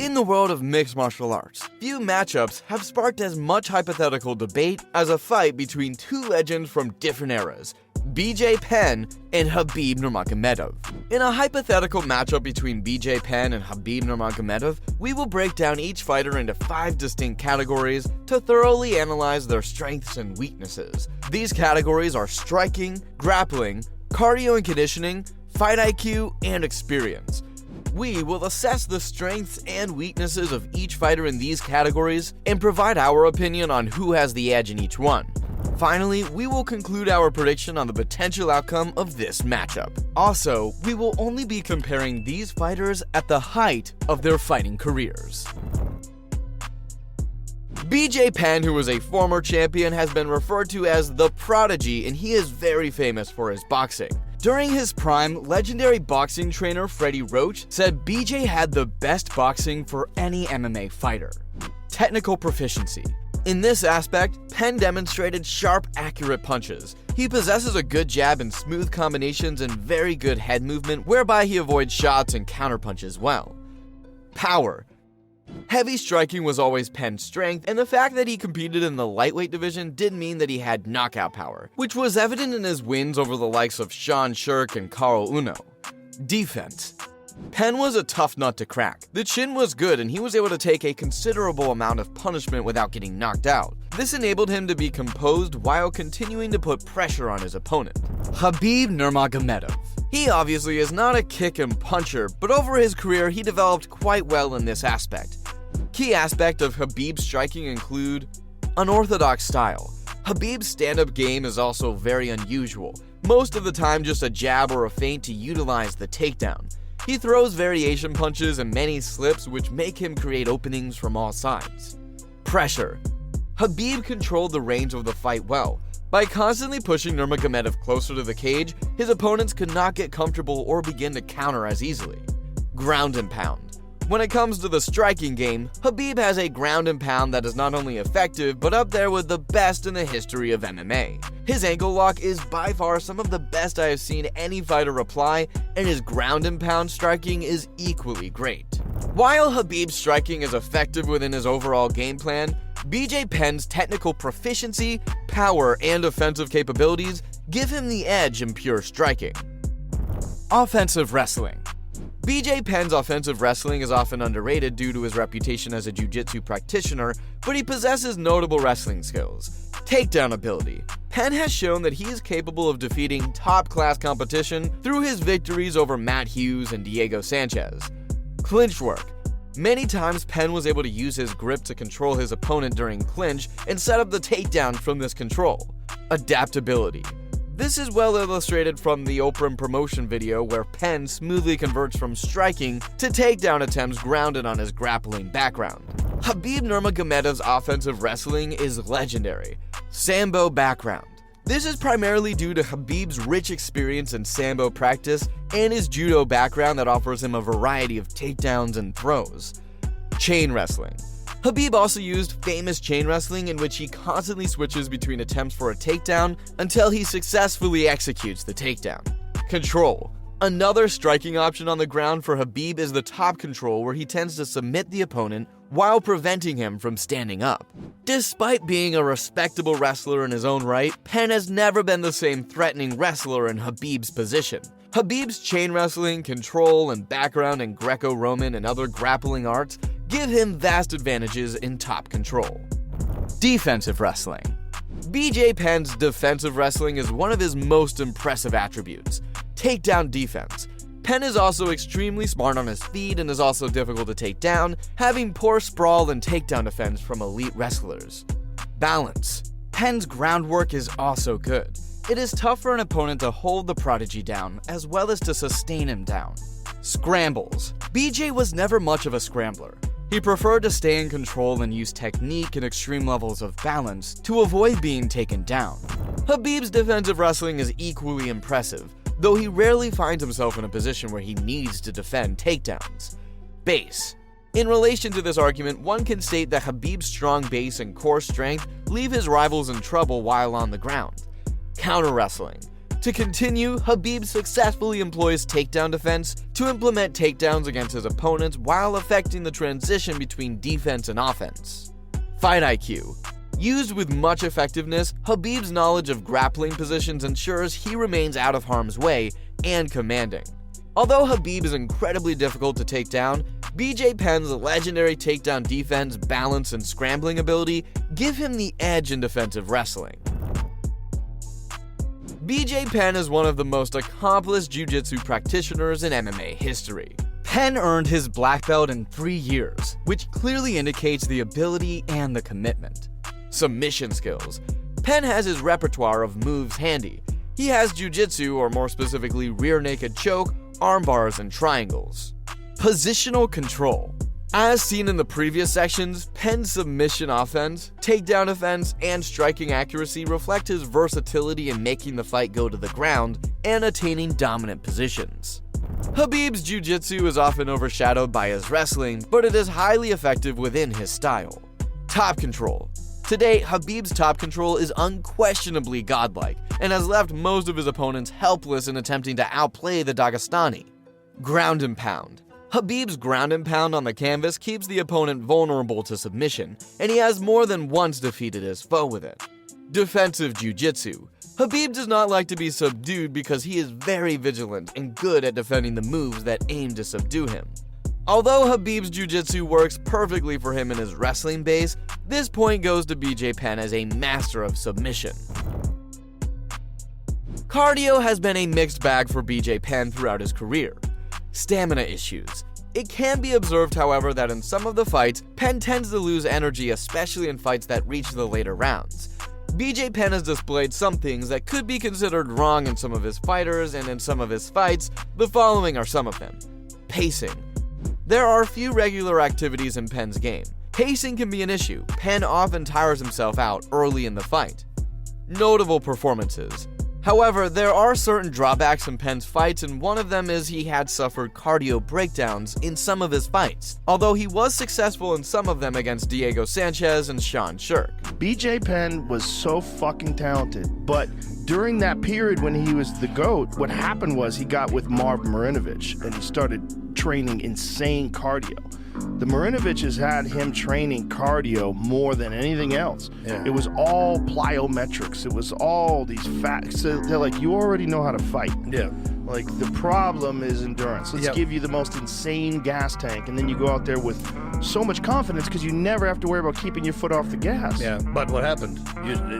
In the world of mixed martial arts, few matchups have sparked as much hypothetical debate as a fight between two legends from different eras, BJ Penn and Khabib Nurmagomedov. In a hypothetical matchup between BJ Penn and Khabib Nurmagomedov, we will break down each fighter into 5 distinct categories to thoroughly analyze their strengths and weaknesses. These categories are striking, grappling, cardio and conditioning, fight IQ, and experience. We will assess the strengths and weaknesses of each fighter in these categories and provide our opinion on who has the edge in each one. Finally, we will conclude our prediction on the potential outcome of this matchup. Also, we will only be comparing these fighters at the height of their fighting careers. BJ Penn, who is a former champion, has been referred to as the Prodigy, and he is very famous for his boxing. During his prime, legendary boxing trainer Freddie Roach said BJ had the best boxing for any MMA fighter. Technical proficiency. In this aspect, Penn demonstrated sharp, accurate punches. He possesses a good jab and smooth combinations and very good head movement, whereby he avoids shots and counterpunches well. Power. Heavy striking was always Penn's strength, and the fact that he competed in the lightweight division did mean that he had knockout power, which was evident in his wins over the likes of Sean Shirk and Carl Uno. Defense. Penn was a tough nut to crack. The chin was good, and he was able to take a considerable amount of punishment without getting knocked out. This enabled him to be composed while continuing to put pressure on his opponent. Khabib Nurmagomedov. He obviously is not a kick and puncher, but over his career he developed quite well in this aspect. Key aspect of Khabib's striking include unorthodox style. Khabib's stand-up game is also very unusual, most of the time just a jab or a feint to utilize the takedown. He throws variation punches and many slips which make him create openings from all sides. Pressure. Khabib controlled the range of the fight well. By constantly pushing Nurmagomedov closer to the cage, his opponents could not get comfortable or begin to counter as easily. Ground and pound. When it comes to the striking game, Khabib has a ground and pound that is not only effective, but up there with the best in the history of MMA. His ankle lock is by far some of the best I have seen any fighter apply, and his ground and pound striking is equally great. While Khabib's striking is effective within his overall game plan, BJ Penn's technical proficiency, power, and offensive capabilities give him the edge in pure striking. Offensive wrestling. BJ Penn's offensive wrestling is often underrated due to his reputation as a jiu-jitsu practitioner, but he possesses notable wrestling skills. Takedown ability. Penn has shown that he is capable of defeating top-class competition through his victories over Matt Hughes and Diego Sanchez. Clinch work. Many times Penn was able to use his grip to control his opponent during clinch and set up the takedown from this control. Adaptability. This is well illustrated from the Oprah promotion video where Penn smoothly converts from striking to takedown attempts grounded on his grappling background. Khabib Nurmagomedov's offensive wrestling is legendary. Sambo background. This is primarily due to Khabib's rich experience in Sambo practice and his judo background that offers him a variety of takedowns and throws. Chain wrestling. Khabib also used famous chain wrestling in which he constantly switches between attempts for a takedown until he successfully executes the takedown. Control. Another striking option on the ground for Khabib is the top control, where he tends to submit the opponent while preventing him from standing up. Despite being a respectable wrestler in his own right, Penn has never been the same threatening wrestler in Khabib's position. Khabib's chain wrestling, control, and background in Greco-Roman and other grappling arts give him vast advantages in top control. Defensive wrestling. BJ Penn's defensive wrestling is one of his most impressive attributes. Takedown defense. Penn is also extremely smart on his feet and is also difficult to take down, having poor sprawl and takedown defense from elite wrestlers. Balance. Penn's groundwork is also good. It is tough for an opponent to hold the Prodigy down, as well as to sustain him down. Scrambles. BJ was never much of a scrambler. He preferred to stay in control and use technique and extreme levels of balance to avoid being taken down. Khabib's defensive wrestling is equally impressive, though he rarely finds himself in a position where he needs to defend takedowns. Base. In relation to this argument, one can state that Khabib's strong base and core strength leave his rivals in trouble while on the ground. Counter wrestling. To continue, Khabib successfully employs takedown defense to implement takedowns against his opponents while affecting the transition between defense and offense. Fight IQ. Used with much effectiveness, Khabib's knowledge of grappling positions ensures he remains out of harm's way and commanding. Although Khabib is incredibly difficult to take down, BJ Penn's legendary takedown defense, balance, and scrambling ability give him the edge in defensive wrestling. BJ Penn is one of the most accomplished jiu-jitsu practitioners in MMA history. Penn earned his black belt in 3 years, which clearly indicates the ability and the commitment. Submission skills. Penn has his repertoire of moves handy. He has jiu-jitsu, or more specifically rear naked choke, arm bars, and triangles. Positional control. As seen in the previous sections, Penn's submission offense, takedown defense, and striking accuracy reflect his versatility in making the fight go to the ground and attaining dominant positions. Khabib's jiu-jitsu is often overshadowed by his wrestling, but it is highly effective within his style. Top control. To date, Khabib's top control is unquestionably godlike and has left most of his opponents helpless in attempting to outplay the Dagestani. Ground and pound. Khabib's ground and pound on the canvas keeps the opponent vulnerable to submission, and he has more than once defeated his foe with it. Defensive jiu-jitsu. Khabib does not like to be subdued because he is very vigilant and good at defending the moves that aim to subdue him. Although Khabib's jiu-jitsu works perfectly for him in his wrestling base, this point goes to BJ Penn as a master of submission. Cardio has been a mixed bag for BJ Penn throughout his career. Stamina issues. It can be observed, however, that in some of the fights, Penn tends to lose energy, especially in fights that reach the later rounds. BJ Penn has displayed some things that could be considered wrong in some of his fighters, and in some of his fights, the following are some of them. Pacing. There are few regular activities in Penn's game. Pacing can be an issue. Penn often tires himself out early in the fight. Notable performances. However, there are certain drawbacks in Penn's fights, and one of them is he had suffered cardio breakdowns in some of his fights, although he was successful in some of them against Diego Sanchez and Sean Shirk. BJ Penn was so fucking talented, but during that period when he was the GOAT, what happened was he got with Marv Marinovich and he started training insane cardio. The Marinoviches had him training cardio more than anything else. Yeah. It was all plyometrics. It was all these facts. So they're like, you already know how to fight. Yeah. Like, the problem is endurance. Let's give you the most insane gas tank, and then you go out there with so much confidence because you never have to worry about keeping your foot off the gas. Yeah, but what happened?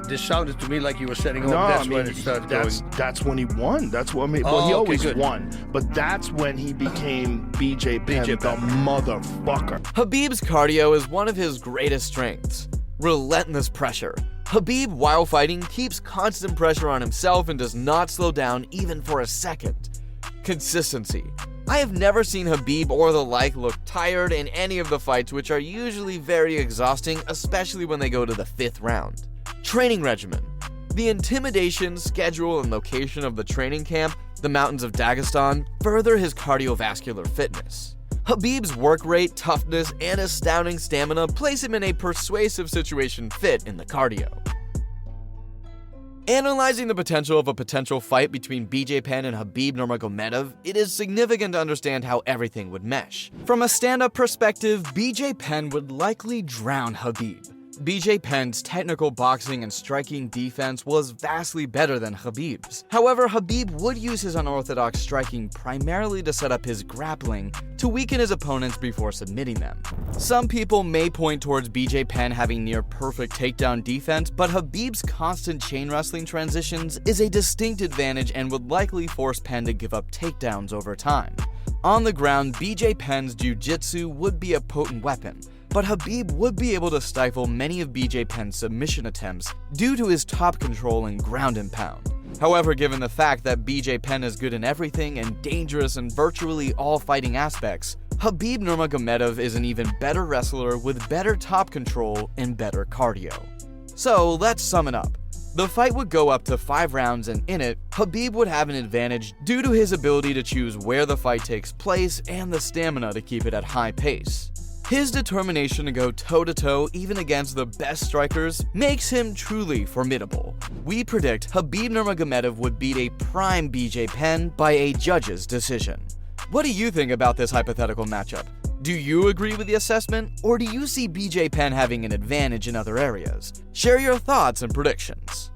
This sounded to me like you were setting off. When it started going. That's when he won. That's what he always won. But that's when he became BJ Penn, the motherfucker. Khabib's cardio is one of his greatest strengths. Relentless pressure. Khabib, while fighting, keeps constant pressure on himself and does not slow down even for a second. Consistency. I have never seen Khabib or the like look tired in any of the fights, which are usually very exhausting, especially when they go to the 5th round. Training regimen. The intimidation, schedule, and location of the training camp, the mountains of Dagestan, further his cardiovascular fitness. Khabib's work rate, toughness, and astounding stamina place him in a persuasive situation fit in the cardio. Analyzing the potential of a potential fight between BJ Penn and Khabib Nurmagomedov, it is significant to understand how everything would mesh. From a stand-up perspective, BJ Penn would likely drown Khabib. BJ Penn's technical boxing and striking defense was vastly better than Khabib's. However, Khabib would use his unorthodox striking primarily to set up his grappling to weaken his opponents before submitting them. Some people may point towards BJ Penn having near perfect takedown defense, but Khabib's constant chain wrestling transitions is a distinct advantage and would likely force Penn to give up takedowns over time. On the ground, BJ Penn's jiu-jitsu would be a potent weapon, but Khabib would be able to stifle many of BJ Penn's submission attempts due to his top control and ground and pound. However, given the fact that BJ Penn is good in everything and dangerous in virtually all fighting aspects, Khabib Nurmagomedov is an even better wrestler with better top control and better cardio. So let's sum it up. The fight would go up to 5 rounds, and in it, Khabib would have an advantage due to his ability to choose where the fight takes place and the stamina to keep it at high pace. His determination to go toe-to-toe even against the best strikers makes him truly formidable. We predict Khabib Nurmagomedov would beat a prime BJ Penn by a judge's decision. What do you think about this hypothetical matchup? Do you agree with the assessment, or do you see BJ Penn having an advantage in other areas? Share your thoughts and predictions.